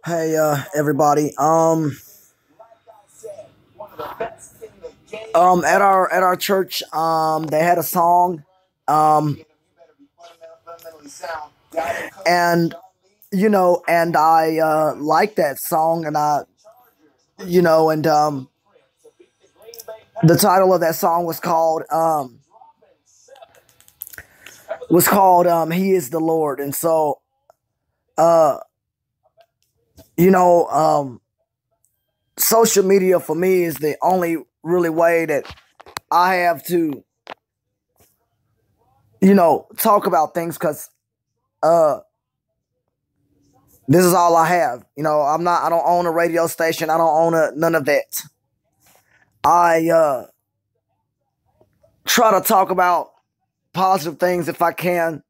Hey, everybody. At our church, they had a song, um, and and I like that song, and the title of that song was called "He Is the Lord," and so uh, you know, social media for me is the only really way that I have to talk about things because uh this is all I have. I don't own a radio station. I don't own none of that. I try to talk about positive things if I can.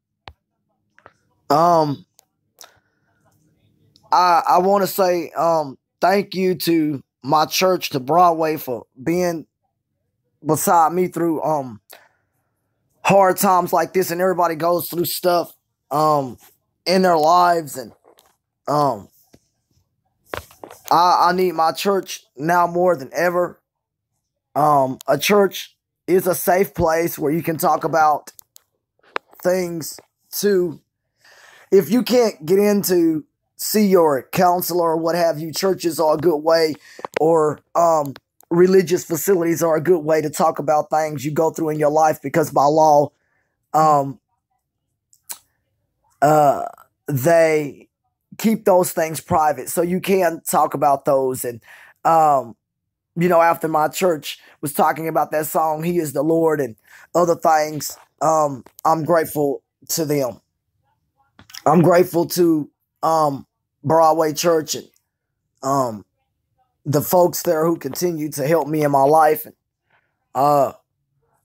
Um I want to say thank you to my church, to Broadway, for being beside me through hard times like this, and everybody goes through stuff um in their lives, and um I need my church now more than ever. A church is a safe place where you can talk about things too. If you can't get in to see your counselor or what have you, churches are a good way, or religious facilities are a good way to talk about things you go through in your life, because by law, um, uh, they keep those things private. So you can talk about those. And after my church was talking about that song, He Is the Lord, and other things, I'm grateful to them. I'm grateful to Broadway Church, and um, the folks there who continue to help me in my life. And uh,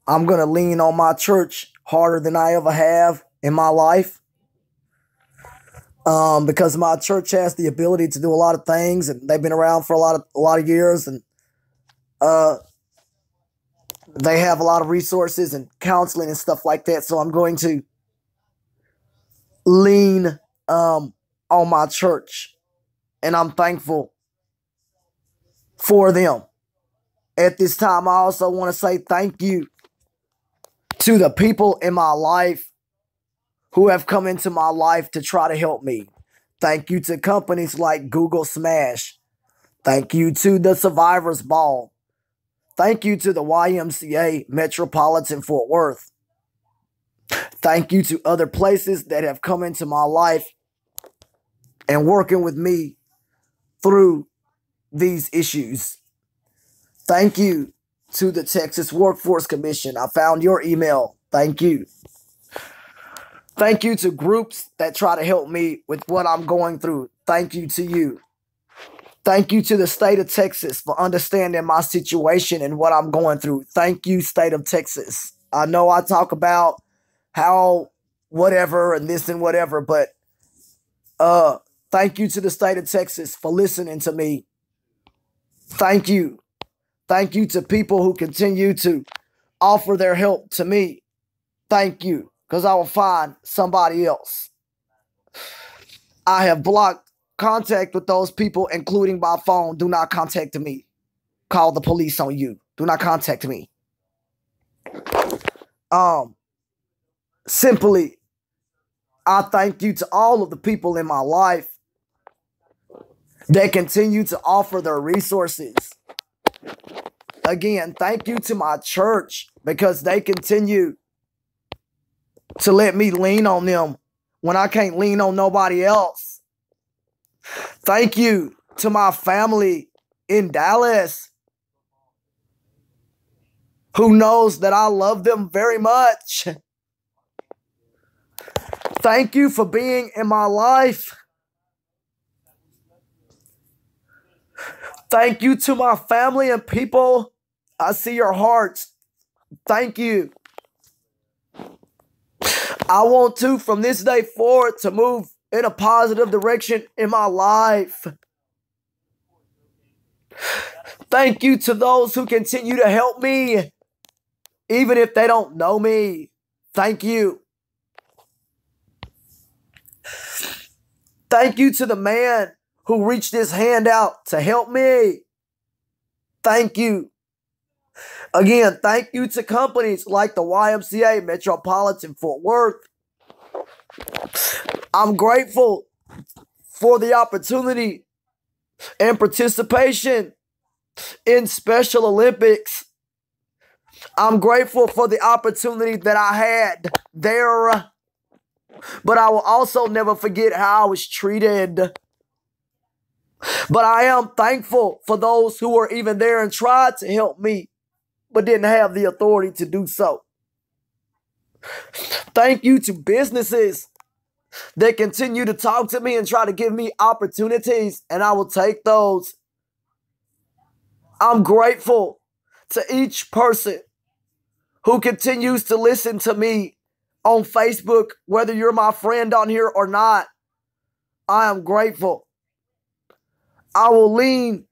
I'm going to lean on my church harder than I ever have in my life, because my church has the ability to do a lot of things, and they've been around for a lot of years, and uh, they have a lot of resources and counseling and stuff like that. So I'm going to lean on my church, and I'm thankful for them. At this time, I also want to say thank you to the people in my life who have come into my life to try to help me. Thank you to companies like Google Smash. Thank you to the Survivors Ball. Thank you to the YMCA Metropolitan Fort Worth. Thank you to other places that have come into my life and working with me through these issues. Thank you to the Texas Workforce Commission. I found your email. Thank you. Thank you to groups that try to help me with what I'm going through. Thank you to you. Thank you to the state of Texas for understanding my situation and what I'm going through. Thank you, state of Texas. I know I talk about how whatever and this and whatever, but thank you to the state of Texas for listening to me. Thank you. Thank you to people who continue to offer their help to me. Thank you, because I will find somebody else. I have blocked contact with those people, including by phone. Do not contact me. Call the police on you. Do not contact me. Simply, I thank you to all of the people in my life that continue to offer their resources. Again, thank you to my church, because they continue to let me lean on them when I can't lean on nobody else. Thank you to my family in Dallas, who knows that I love them very much. Thank you for being in my life. Thank you to my family and people. I see your hearts. Thank you. I want to, from this day forward, to move in a positive direction in my life. Thank you to those who continue to help me, even if they don't know me. Thank you. Thank you to the man who reached his hand out to help me. Thank you. Again, thank you to companies like the YMCA, Metropolitan Fort Worth. I'm grateful for the opportunity and participation in Special Olympics. I'm grateful for the opportunity that I had there, but I will also never forget how I was treated. But I am thankful for those who were even there and tried to help me, but didn't have the authority to do so. Thank you to businesses that continue to talk to me and try to give me opportunities, and I will take those. I'm grateful to each person who continues to listen to me on Facebook, whether you're my friend on here or not. I am grateful. I will lean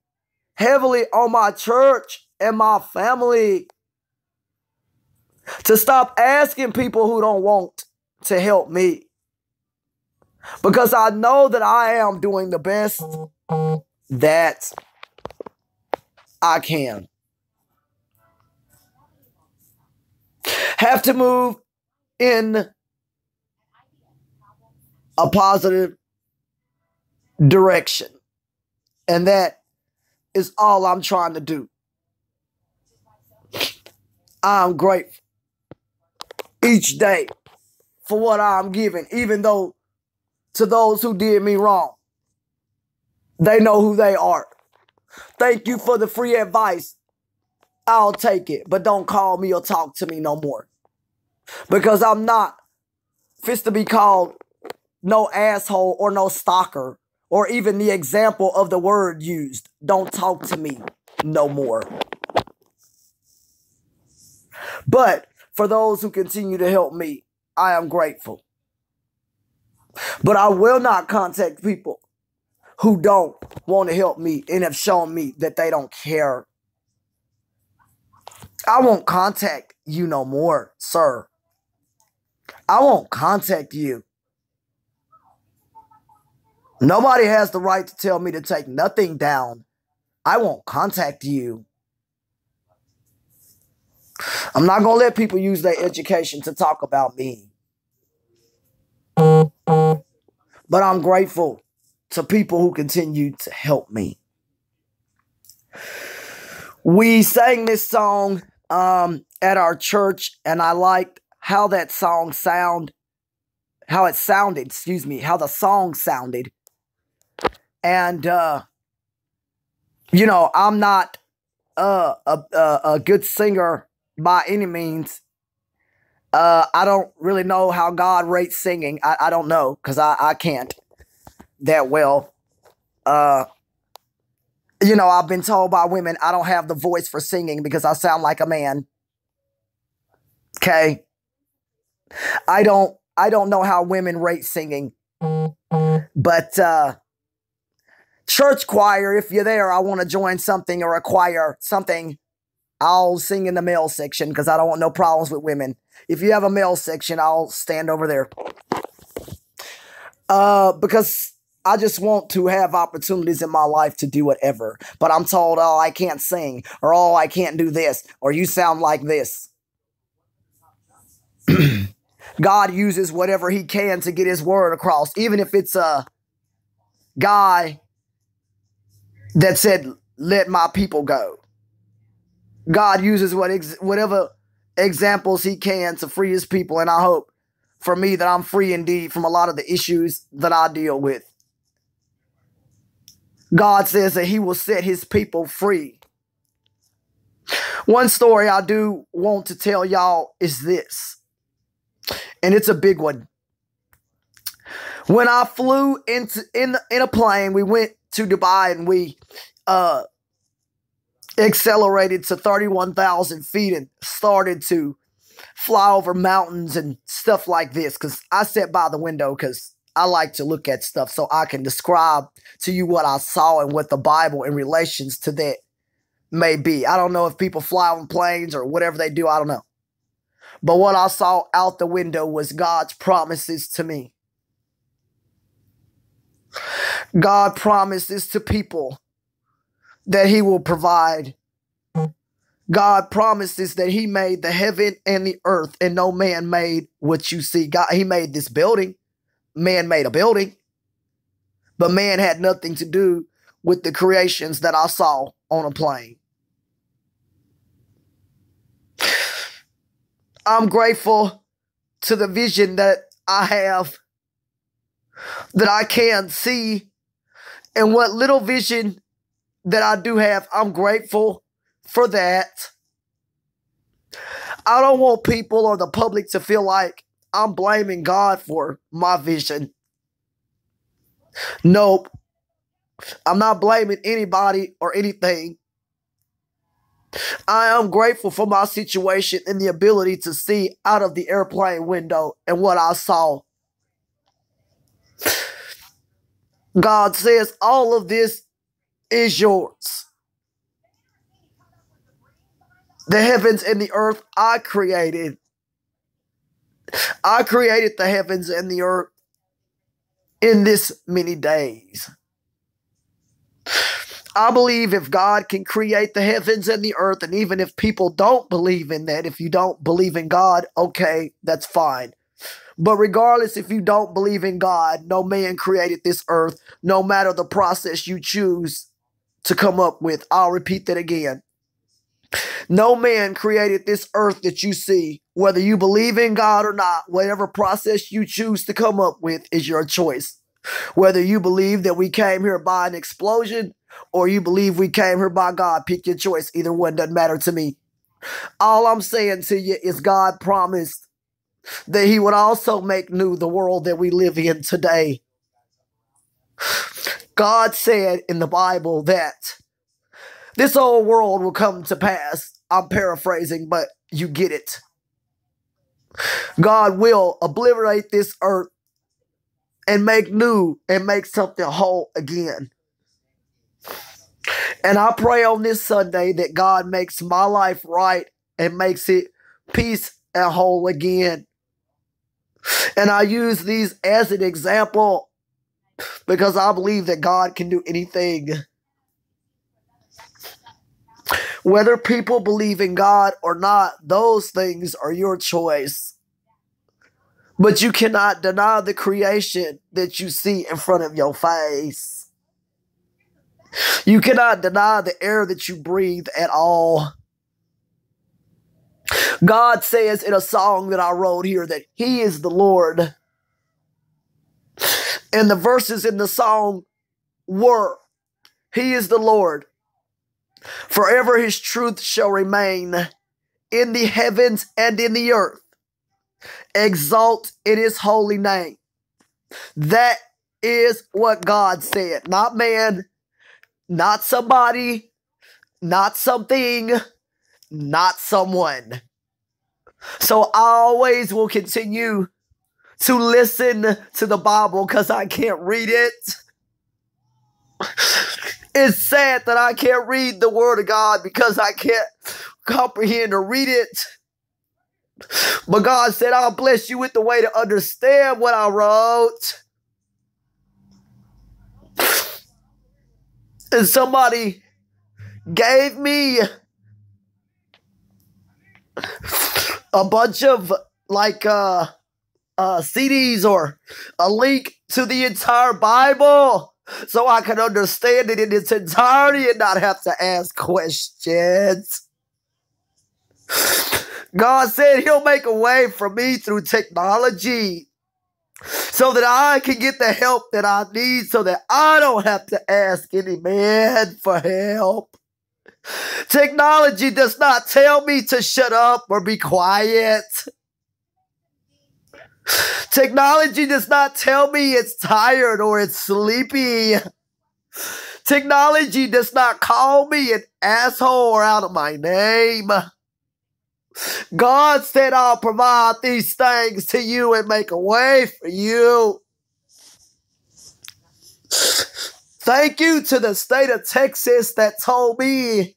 heavily on my church and my family to stop asking people who don't want to help me, because I know that I am doing the best that I can. Have to move in a positive direction. And that is all I'm trying to do. I'm grateful each day for what I'm given, even though to those who did me wrong, they know who they are. Thank you for the free advice. I'll take it, but don't call me or talk to me no more. Because I'm not fit to be called no asshole or no stalker, or even the example of the word used. Don't talk to me no more. But for those who continue to help me, I am grateful. But I will not contact people who don't want to help me and have shown me that they don't care. I won't contact you no more, sir. I won't contact you. Nobody has the right to tell me to take nothing down. I won't contact you. I'm not going to let people use their education to talk about me. But I'm grateful to people who continue to help me. We sang this song at our church, and I liked how that song how the song sounded. And, I'm not a good singer by any means. I don't really know how God rates singing. I don't know, because I can't that well. I've been told by women I don't have the voice for singing because I sound like a man. Okay? I don't know how women rate singing. But church choir, if you're there, I want to join something or a choir, something, I'll sing in the male section because I don't want no problems with women. If you have a male section, I'll stand over there. Because I just want to have opportunities in my life to do whatever. But I'm told, oh, I can't sing, or oh, I can't do this, or you sound like this. God uses whatever he can to get his word across, even if it's a guy that said, let my people go. God uses whatever examples he can to free his people, and I hope for me that I'm free indeed from a lot of the issues that I deal with. God says that he will set his people free. One story I do want to tell y'all is this, and it's a big one. When I flew in a plane, we went to Dubai, and we accelerated to 31,000 feet and started to fly over mountains and stuff like this, because I sat by the window because I like to look at stuff so I can describe to you what I saw and what the Bible in relations to that may be. I don't know if people fly on planes or whatever they do. I don't know. But what I saw out the window was God's promises to me. God promises to people that he will provide. God promises that he made the heaven and the earth, and no man made what you see. God, he made this building. Man made a building. But man had nothing to do with the creations that I saw on a plane. I'm grateful to the vision that I have, that I can see, and what little vision that I do have, I'm grateful for that. I don't want people or the public to feel like I'm blaming God for my vision. Nope. I'm not blaming anybody or anything. I am grateful for my situation and the ability to see out of the airplane window and what I saw. God says all of this is yours. The heavens and the earth I created. I created the heavens and the earth in this many days. I believe if God can create the heavens and the earth, and even if people don't believe in that, if you don't believe in God, okay, that's fine. But regardless, if you don't believe in God, no man created this earth, no matter the process you choose to come up with. I'll repeat that again. No man created this earth that you see. Whether you believe in God or not, whatever process you choose to come up with is your choice. Whether you believe that we came here by an explosion or you believe we came here by God, pick your choice. Either one doesn't matter to me. All I'm saying to you is God promised that he would also make new the world that we live in today. God said in the Bible that this old world will come to pass. I'm paraphrasing, but you get it. God will obliterate this earth and make new and make something whole again. And I pray on this Sunday that God makes my life right and makes it peace and whole again. And I use these as an example because I believe that God can do anything. Whether people believe in God or not, those things are your choice. But you cannot deny the creation that you see in front of your face. You cannot deny the air that you breathe at all. God says in a song that I wrote here that he is the Lord. And the verses in the song were, he is the Lord. Forever his truth shall remain in the heavens and in the earth. Exalt in his holy name. That is what God said. Not man, not somebody, not something, not someone. So I always will continue to listen to the Bible because I can't read it. It's sad that I can't read the Word of God because I can't comprehend or read it. But God said, I'll bless you with the way to understand what I wrote. And somebody gave me a bunch of CDs or a link to the entire Bible so I can understand it in its entirety and not have to ask questions. God said he'll make a way for me through technology so that I can get the help that I need so that I don't have to ask any man for help. Technology does not tell me to shut up or be quiet. Technology does not tell me it's tired or it's sleepy. Technology does not call me an asshole or out of my name. God said I'll provide these things to you and make a way for you. Thank you to the state of Texas that told me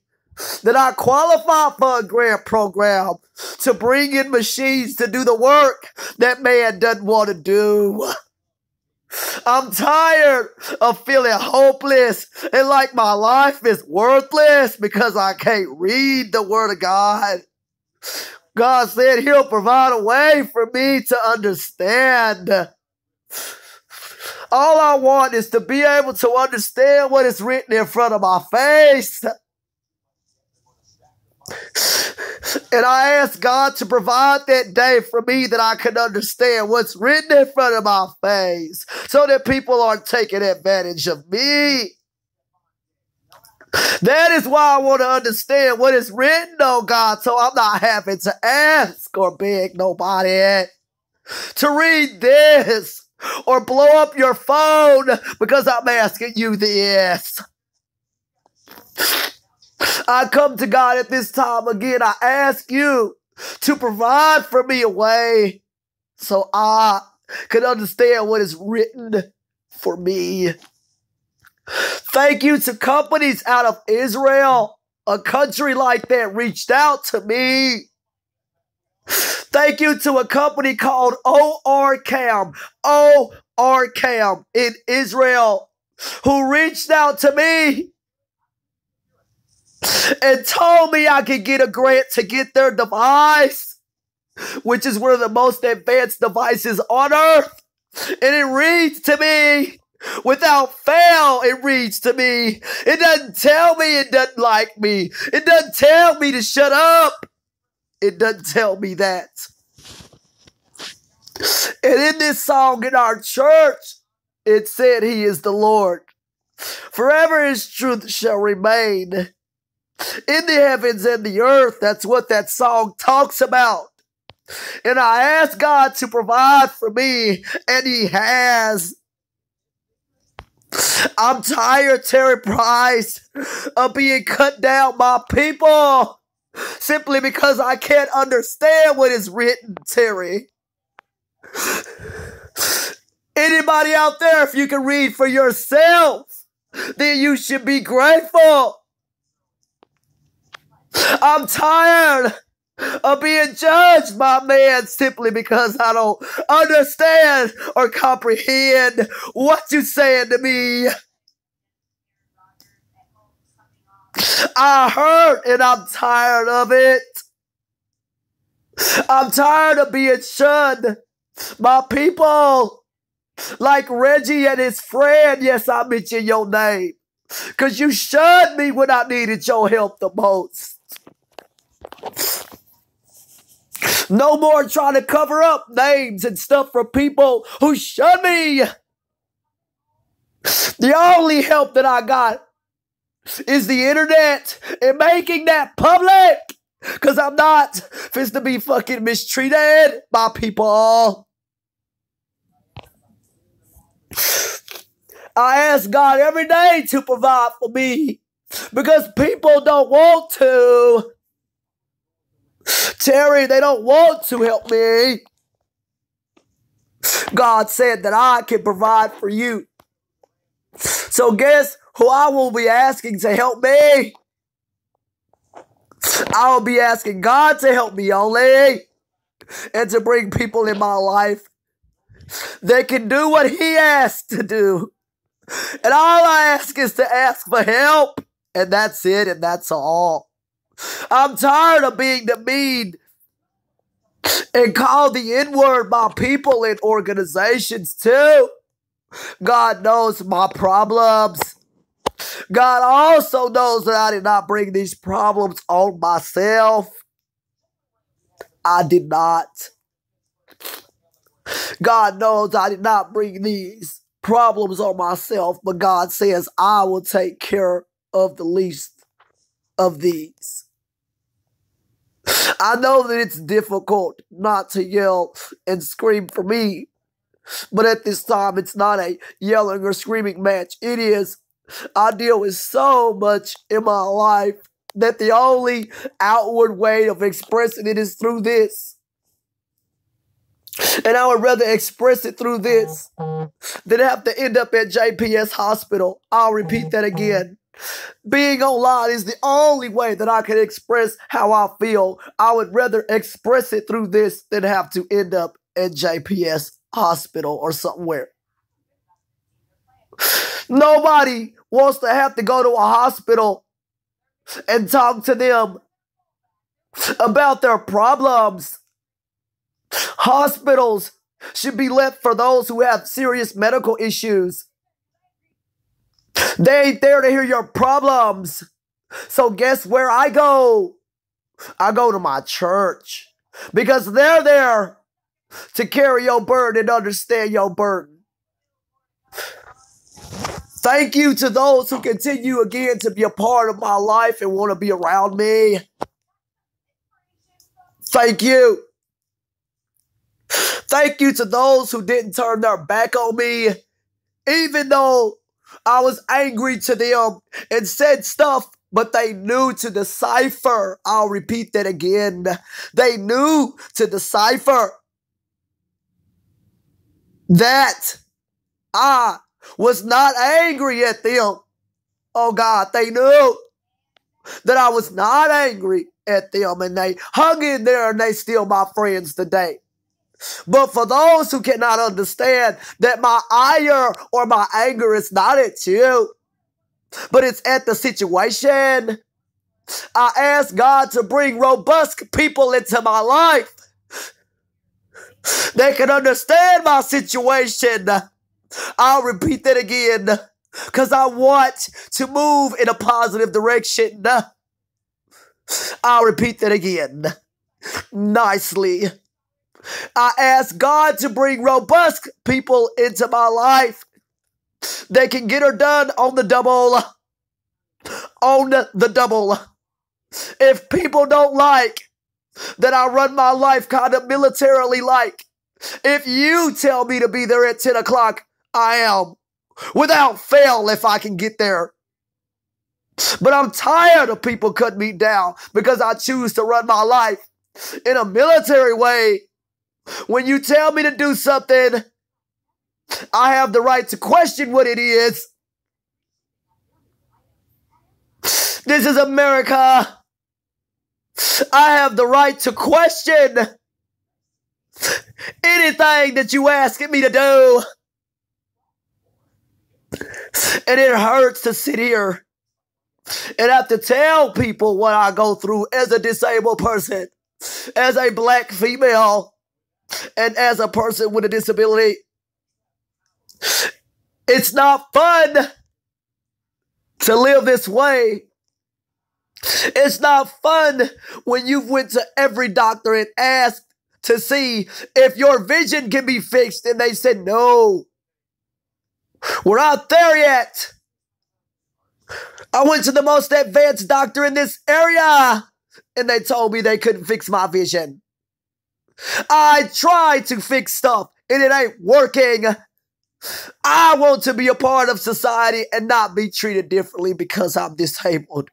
that I qualify for a grant program to bring in machines to do the work that man doesn't want to do. I'm tired of feeling hopeless and like my life is worthless because I can't read the Word of God. God said He'll provide a way for me to understand. All I want is to be able to understand what is written in front of my face. And I ask God to provide that day for me that I can understand what's written in front of my face so that people aren't taking advantage of me. That is why I want to understand what is written, oh God, so I'm not having to ask or beg nobody to read this or blow up your phone because I'm asking you this. I come to God at this time again. I ask you to provide for me a way so I can understand what is written for me. Thank you to companies out of Israel. A country like that reached out to me. Thank you to a company called ORCAM in Israel, who reached out to me and told me I could get a grant to get their device, which is one of the most advanced devices on earth. And it reads to me without fail. It reads to me. It doesn't tell me it doesn't like me. It doesn't tell me to shut up. It doesn't tell me that. And in this song in our church, it said He is the Lord. Forever His truth shall remain in the heavens and the earth. That's what that song talks about. And I ask God to provide for me, and He has. I'm tired, Terry Price, of being cut down by people simply because I can't understand what is written, Terry. Anybody out there, if you can read for yourself, then you should be grateful. I'm tired of being judged by man simply because I don't understand or comprehend what you're saying to me. I hurt and I'm tired of it. I'm tired of being shunned by people like Reggie and his friend. Yes, I mention your name because you shunned me when I needed your help the most. No more trying to cover up names and stuff for people who shun me. The only help that I got is the internet and making that public, because I'm not fist to be fucking mistreated by people. I ask God every day to provide for me because people don't want to. Terry, they don't want to help me. God said that I can provide for you. So guess who I will be asking to help me? I will be asking God to help me only, and to bring people in my life that can do what He asked to do. And all I ask is to ask for help, and that's it, and that's all. I'm tired of being demeaned and called the N-word by people and organizations too. God knows my problems. God also knows that I did not bring these problems on myself. I did not. God knows I did not bring these problems on myself, but God says I will take care of the least of these. I know that it's difficult not to yell and scream for me, but at this time, it's not a yelling or screaming match. It is. I deal with so much in my life that the only outward way of expressing it is through this. And I would rather express it through this than have to end up at JPS Hospital. I'll repeat that again. Being online is the only way that I can express how I feel. I would rather express it through this than have to end up at JPS Hospital or somewhere. Nobody wants to have to go to a hospital and talk to them about their problems. Hospitals should be left for those who have serious medical issues. They ain't there to hear your problems. So guess where I go? I go to my church because they're there to carry your burden and understand your burden. Thank you to those who continue again to be a part of my life and want to be around me. Thank you. Thank you to those who didn't turn their back on me, even though I was angry to them and said stuff, but they knew to decipher. I'll repeat that again. They knew to decipher that I was not angry at them. Oh God, they knew that I was not angry at them, and they hung in there, and they still my friends today. But for those who cannot understand that my ire or my anger is not at you, but it's at the situation, I ask God to bring robust people into my life. They can understand my situation. I'll repeat that again, because I want to move in a positive direction. I'll repeat that again nicely. I ask God to bring robust people into my life. They can get her done on the double. On the double. If people don't like that I run my life kind of militarily like, if you tell me to be there at 10 o'clock, I am. Without fail if I can get there. But I'm tired of people cutting me down because I choose to run my life in a military way. When you tell me to do something, I have the right to question what it is. This is America. I have the right to question anything that you ask me to do. And it hurts to sit here and have to tell people what I go through as a disabled person, as a black female, and as a person with a disability. It's not fun to live this way. It's not fun when you went to every doctor and asked to see if your vision can be fixed, and they said no. We're not there yet. I went to the most advanced doctor in this area, and they told me they couldn't fix my vision. I tried to fix stuff, and it ain't working. I want to be a part of society and not be treated differently because I'm disabled.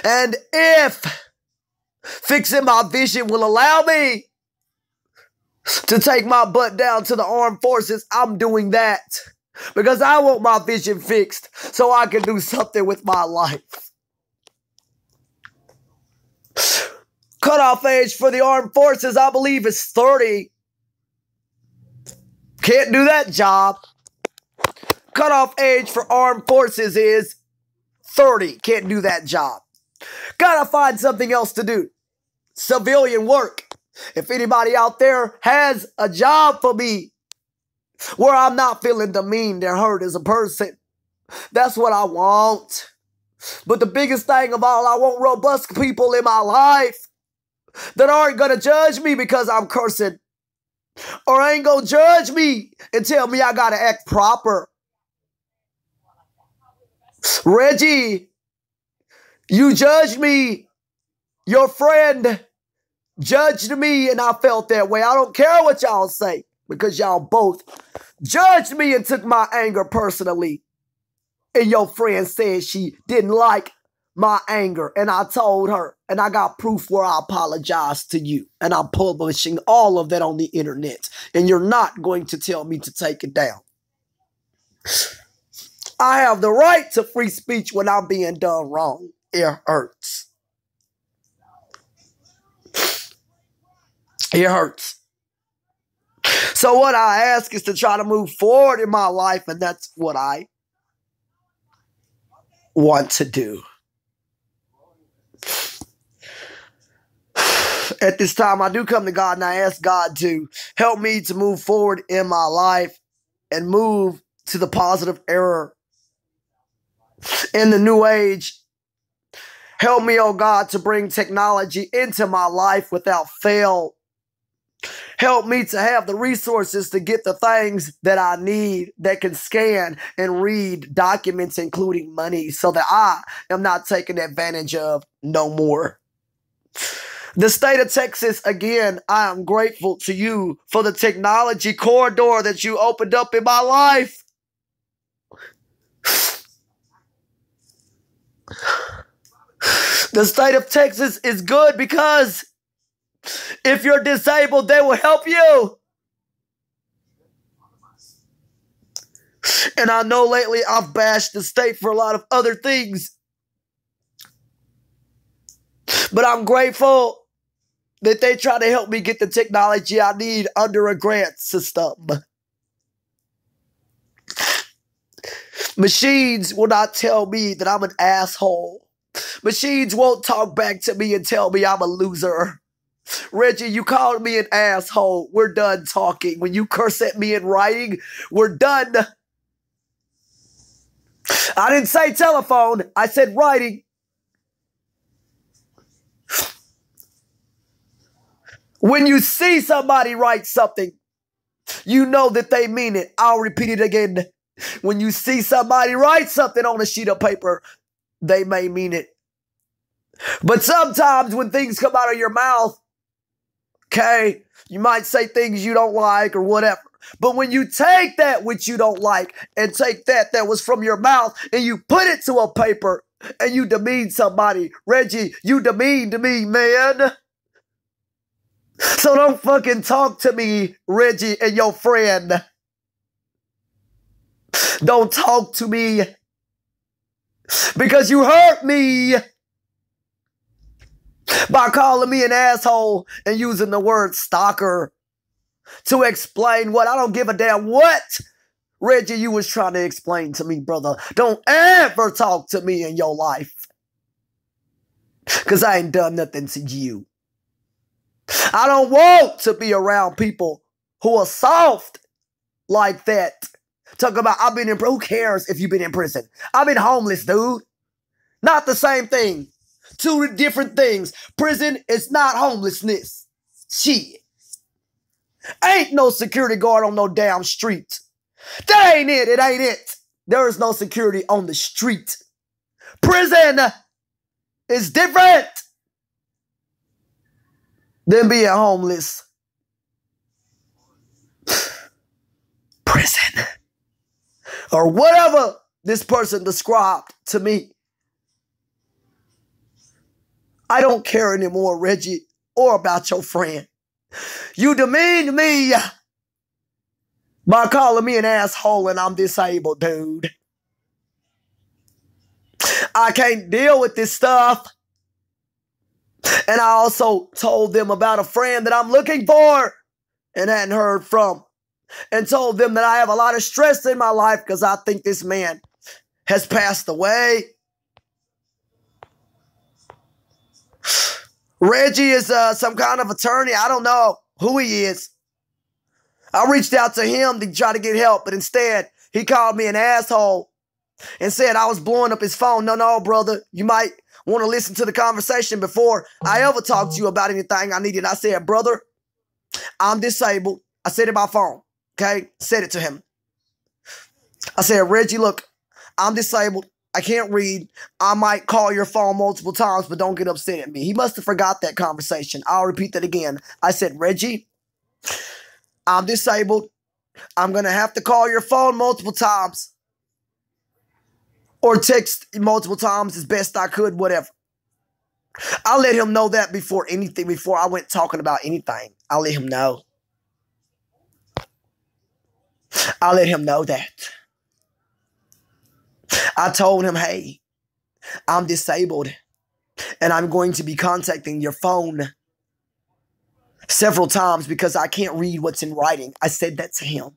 And if fixing my vision will allow me to take my butt down to the armed forces, I'm doing that. Because I want my vision fixed so I can do something with my life. Cutoff age for the armed forces, I believe, is 30. Can't do that job. Cutoff age for armed forces is 30. Can't do that job. Gotta find something else to do. Civilian work. If anybody out there has a job for me where I'm not feeling demeaned and hurt as a person, that's what I want. But the biggest thing of all, I want robust people in my life that aren't gonna judge me because I'm cursing, or ain't gonna judge me and tell me I gotta act proper. Reggie, you judged me. Your friend judged me, and I felt that way. I don't care what y'all say, because y'all both judged me and took my anger personally. And your friend said she didn't like my anger, and I told her, and I got proof where I apologized to you, and I'm publishing all of that on the internet, and you're not going to tell me to take it down. I have the right to free speech when I'm being done wrong. It hurts. It hurts. So what I ask is to try to move forward in my life, and that's what I want to do. At this time, I do come to God and I ask God to help me to move forward in my life and move to the positive era in the new age. Help me, oh God, to bring technology into my life without fail. Help me to have the resources to get the things that I need that can scan and read documents, including money, so that I am not taken advantage of no more. The state of Texas, again, I am grateful to you for the technology corridor that you opened up in my life. The state of Texas is good because if you're disabled, they will help you. And I know lately I've bashed the state for a lot of other things. But I'm grateful that they try to help me get the technology I need under a grant system. Machines will not tell me that I'm an asshole. Machines won't talk back to me and tell me I'm a loser. Reggie, you called me an asshole. We're done talking. When you curse at me in writing, we're done. I didn't say telephone. I said writing. When you see somebody write something, you know that they mean it. I'll repeat it again. When you see somebody write something on a sheet of paper, they may mean it. But sometimes when things come out of your mouth, okay, you might say things you don't like or whatever. But when you take that which you don't like and take that was from your mouth and you put it to a paper and you demean somebody, Reggie, you demean to me, man. So don't fucking talk to me, Reggie, and your friend. Don't talk to me because you hurt me by calling me an asshole and using the word stalker to explain what. I don't give a damn what, Reggie, you was trying to explain to me, brother. Don't ever talk to me in your life because I ain't done nothing to you. I don't want to be around people who are soft like that. Talk about I've been in prison. Who cares if you've been in prison? I've been homeless, dude. Not the same thing. Two different things. Prison is not homelessness. Shit. Ain't no security guard on no damn street. That ain't it. It ain't it. There is no security on the street. Prison is different than being homeless. Prison. Or whatever this person described to me. I don't care anymore, Reggie, or about your friend. You demeaned me by calling me an asshole and I'm disabled, dude. I can't deal with this stuff. And I also told them about a friend that I'm looking for and hadn't heard from. And told them that I have a lot of stress in my life because I think this man has passed away. Reggie is some kind of attorney. I don't know who he is. I reached out to him to try to get help, but instead he called me an asshole and said I was blowing up his phone. No, brother, you might want to listen to the conversation before I ever talk to you about anything I needed. I said, brother, I'm disabled. I said it by phone. Okay, said it to him. I said, Reggie, look, I'm disabled. I can't read. I might call your phone multiple times, but don't get upset at me. He must have forgot that conversation. I'll repeat that again. I said, Reggie, I'm disabled. I'm going to have to call your phone multiple times or text multiple times as best I could, whatever. I let him know that before I went talking about anything. I let him know. I let him know that. I told him, hey, I'm disabled and I'm going to be contacting your phone several times because I can't read what's in writing. I said that to him.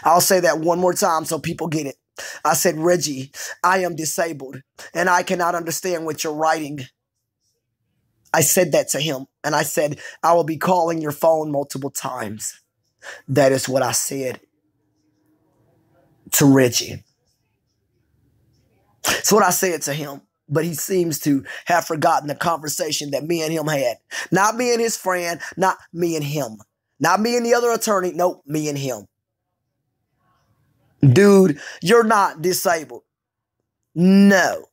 I'll say that one more time so people get it. I said, Reggie, I am disabled and I cannot understand what you're writing. I said that to him. And I said, I will be calling your phone multiple times. That is what I said to Reggie. That's what I said to him. But he seems to have forgotten the conversation that me and him had. Not me and his friend, not me and him. Not me and the other attorney. Nope, me and him. Dude, you're not disabled. No.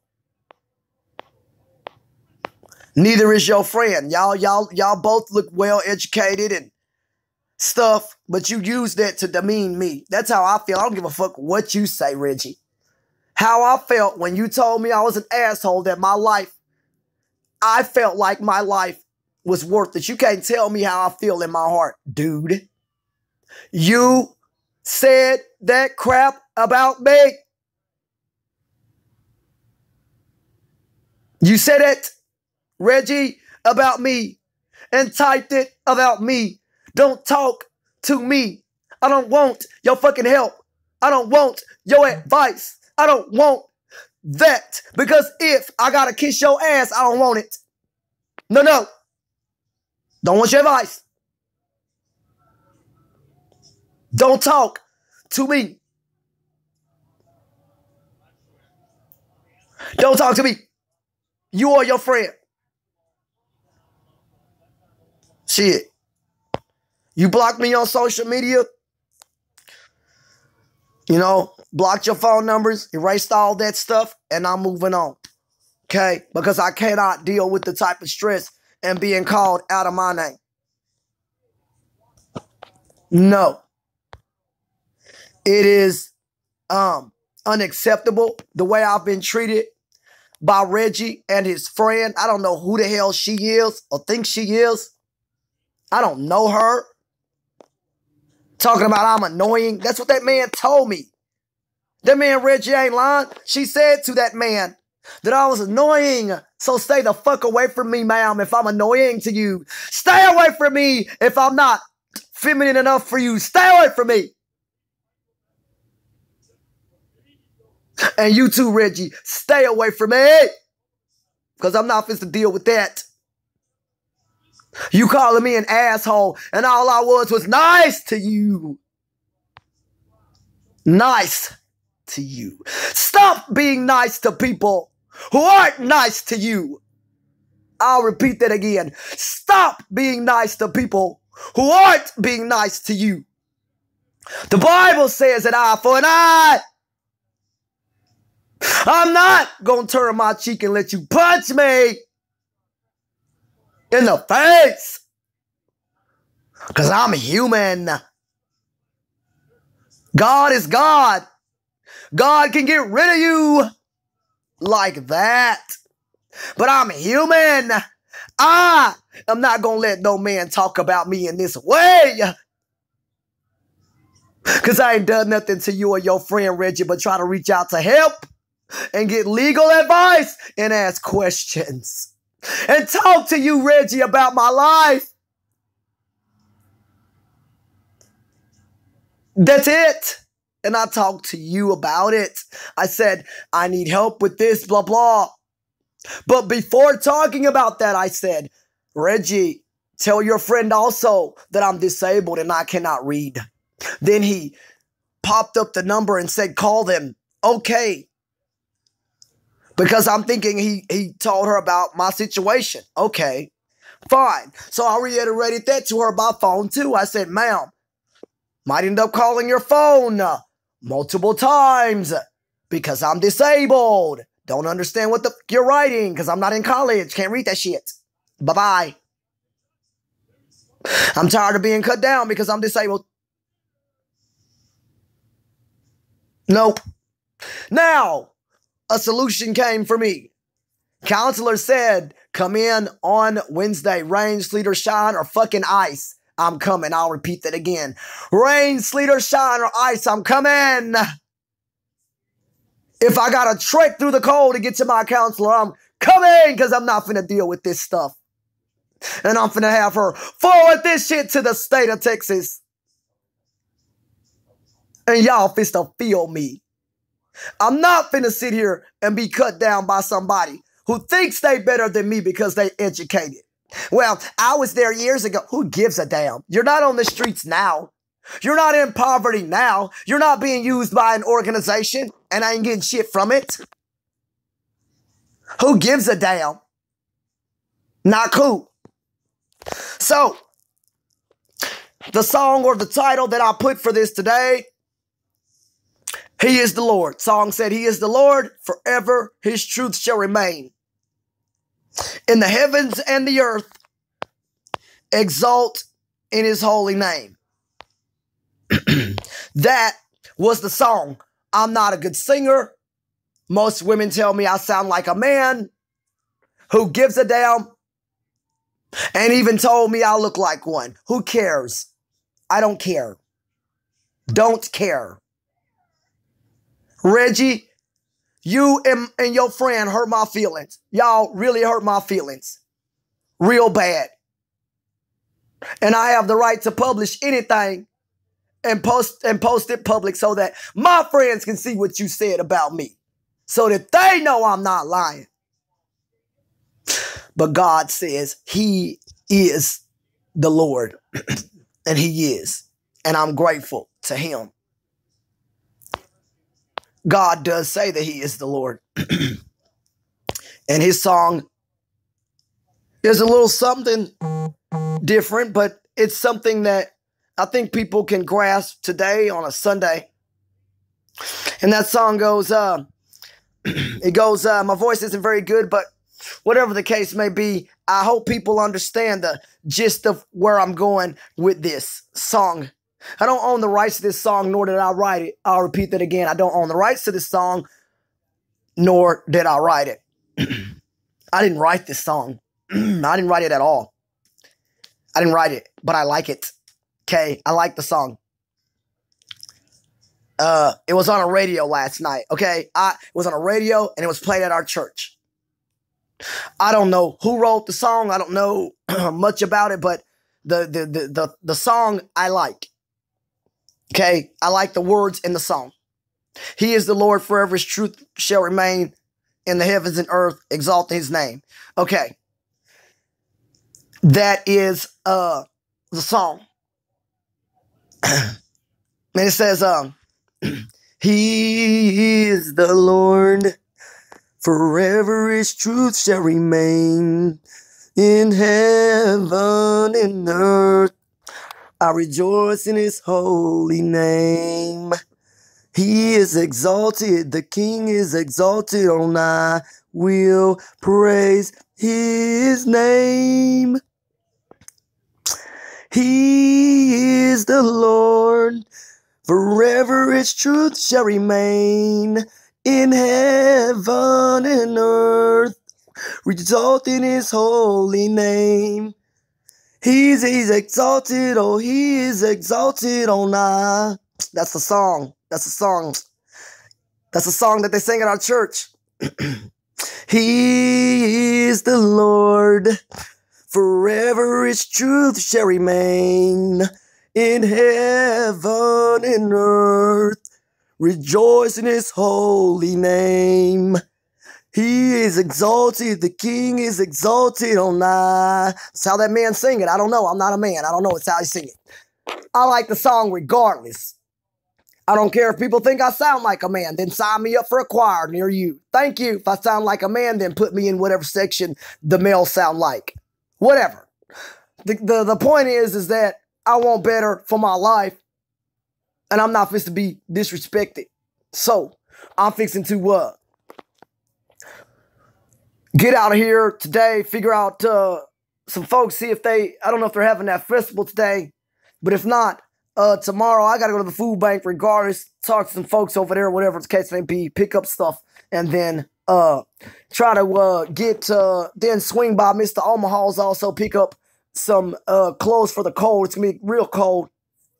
Neither is your friend. Y'all both look well educated and stuff, but you use that to demean me. That's how I feel. I don't give a fuck what you say, Reggie. How I felt when you told me I was an asshole, that my life, I felt like my life was worth it. You can't tell me how I feel in my heart, dude. You said that crap about me. You said it, Reggie, about me, and typed it about me. Don't talk to me. I don't want your fucking help. I don't want your advice. I don't want that. Because if I gotta kiss your ass, I don't want it. No. Don't want your advice. Don't talk to me. Don't talk to me. You or your friend. Shit. You blocked me on social media. You know, blocked your phone numbers, erased all that stuff, and I'm moving on. Okay? Because I cannot deal with the type of stress and being called out of my name. No. It is unacceptable the way I've been treated by Reggie and his friend. I don't know who the hell she is or thinks she is. I don't know her. Talking about I'm annoying. That's what that man told me. That man Reggie ain't lying. She said to that man that I was annoying. So stay the fuck away from me, ma'am, if I'm annoying to you. Stay away from me if I'm not feminine enough for you. Stay away from me. And you too, Reggie, stay away from me. Because I'm not fit to deal with that. You calling me an asshole, and all I was nice to you. Nice to you. Stop being nice to people who aren't nice to you. I'll repeat that again. Stop being nice to people who aren't being nice to you. The Bible says an eye for an eye. I'm not going to turn my cheek and let you punch me in the face. Because I'm human. God is God. God can get rid of you like that. But I'm human. I am not going to let no man talk about me in this way. Because I ain't done nothing to you or your friend Reggie but try to reach out to help and get legal advice and ask questions. And talk to you, Reggie, about my life. That's it. And I talked to you about it. I said, I need help with this, blah, blah. But before talking about that, I said, Reggie, tell your friend also that I'm disabled and I cannot read. Then he popped up the number and said, call them. Okay. Because I'm thinking he told her about my situation. Okay, fine. So I reiterated that to her by phone too. I said, ma'am, might end up calling your phone multiple times because I'm disabled. Don't understand what the f you're writing because I'm not in college. Can't read that shit. Bye-bye. I'm tired of being cut down because I'm disabled. Nope. Now, a solution came for me. Counselor said, come in on Wednesday. Rain, sleet, or shine, or fucking ice. I'm coming. I'll repeat that again. Rain, sleet, or shine, or ice. I'm coming. If I gotta trek through the cold to get to my counselor, I'm coming because I'm not finna deal with this stuff. And I'm finna have her forward this shit to the state of Texas. And y'all finna feel me. I'm not finna sit here and be cut down by somebody who thinks they better than me because they educated. Well, I was there years ago. Who gives a damn? You're not on the streets now. You're not in poverty now. You're not being used by an organization and I ain't getting shit from it. Who gives a damn? Not cool. So, the song or the title that I put for this today, He is the Lord. Song said, He is the Lord, forever His truth shall remain. In the heavens and the earth, exalt in His holy name. That was the song. I'm not a good singer. Most women tell me I sound like a man. Who gives a damn? And even told me I look like one. Who cares? I don't care. Don't care. Reggie, you and your friend hurt my feelings. Y'all really hurt my feelings. Real bad. And I have the right to publish anything and post it public so that my friends can see what you said about me. So that they know I'm not lying. But God says He is the Lord. And He is. And I'm grateful to Him. God does say that He is the Lord. And His song is a little something different, but it's something that I think people can grasp today on a Sunday. And that song goes, it goes, my voice isn't very good, but whatever the case may be, I hope people understand the gist of where I'm going with this song. I don't own the rights to this song, nor did I write it. I'll repeat that again. I don't own the rights to this song, nor did I write it. I didn't write this song. I didn't write it at all. I didn't write it, but I like it. Okay, I like the song. It was on a radio last night, okay? It was on a radio, and it was played at our church. I don't know who wrote the song. I don't know much about it, but the song I like. Okay, I like the words in the song. He is the Lord, forever His truth shall remain in the heavens and earth, exalting His name. Okay, that is the song. And it says, He is the Lord, forever His truth shall remain in heaven and earth. I rejoice in His holy name. He is exalted, the King is exalted, and I will praise His name. He is the Lord, forever His truth shall remain in heaven and earth. Exalt in His holy name. He's exalted, oh, He is exalted on high. That's the song. That's the song. That's the song that they sing at our church. He is the Lord, forever His truth shall remain in heaven and earth. Rejoice in His holy name. He is exalted, the King is exalted on high. That's how that man sing it. I don't know. I'm not a man. I don't know. It's how he sing it. I like the song regardless. I don't care if people think I sound like a man. Then sign me up for a choir near you. Thank you. If I sound like a man, then put me in whatever section the males sound like. Whatever. The point is that I want better for my life. And I'm not fixing to be disrespected. So, I'm fixing to get out of here today, figure out some folks, see if I don't know if they're having that festival today, but if not, tomorrow I got to go to the food bank regardless, talk to some folks over there, whatever the case may be, pick up stuff, and then try to then swing by Mr. Omaha's, also pick up some clothes for the cold. It's going to be real cold,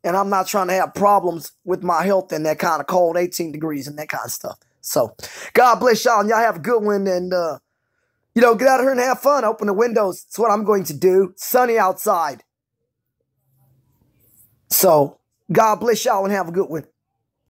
and I'm not trying to have problems with my health and that kind of cold, 18 degrees and that kind of stuff. So, God bless y'all, and y'all have a good one, and get out of here and have fun. Open the windows. That's what I'm going to do. Sunny outside. So, God bless y'all and have a good one.